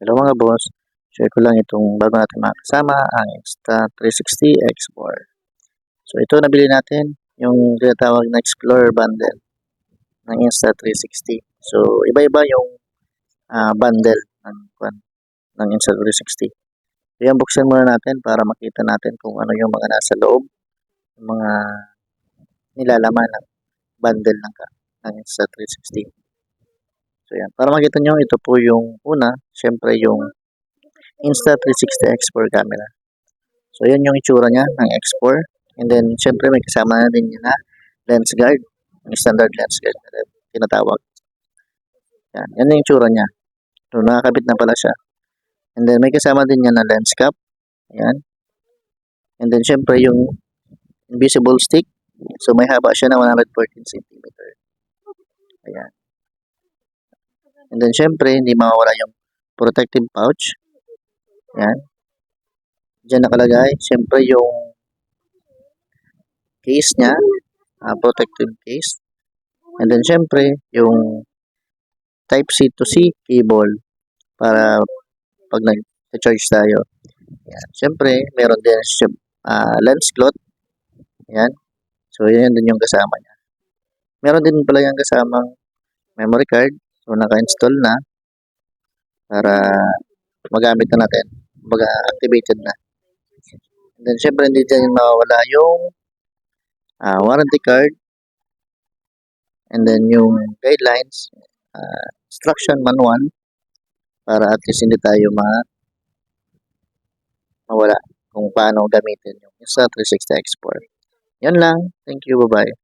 Hello mga boss, share ko lang itong bago natin mga kasama, ang Insta360 X4. So ito nabili natin, yung tinatawag na Explorer bundle ng Insta360. So iba-iba yung bundle ng Insta360. So yan, buksan muna natin para makita natin kung ano yung mga nasa loob, yung mga nilalaman ng bundle ng Insta360. So yan, para makita nyo, ito po yung una, syempre yung Insta360 X4 camera. So, yan yung itsura niya ng X4. And then, syempre may kasama na din yun na lens guard. Yung standard lens guard na tinatawag. Yan yung itsura niya. So, nakakabit na pala siya. And then, may kasama din yan na lens cap. Ayan. And then, syempre yung invisible stick. So, may haba siya na 114 cm. Ayan. And then, syempre, hindi mawawala yung protective pouch. Ayan. Diyan nakalagay, siyempre yung case niya, protective case. And then siyempre, yung type C to C cable para pag nag-charge tayo. Yan. Siyempre, meron din lens cloth. Yan. So, yan din yung kasama niya. Meron din pala yung kasamang memory card. So, naka-install na para magamit na natin. Baga, activated na. And then, syempre, hindi dyan mawawala yung warranty card. And then, yung guidelines, instruction manual, para at least hindi tayo mawala kung paano gamitin yung Insta360 X4. Yan lang. Thank you. Bye-bye.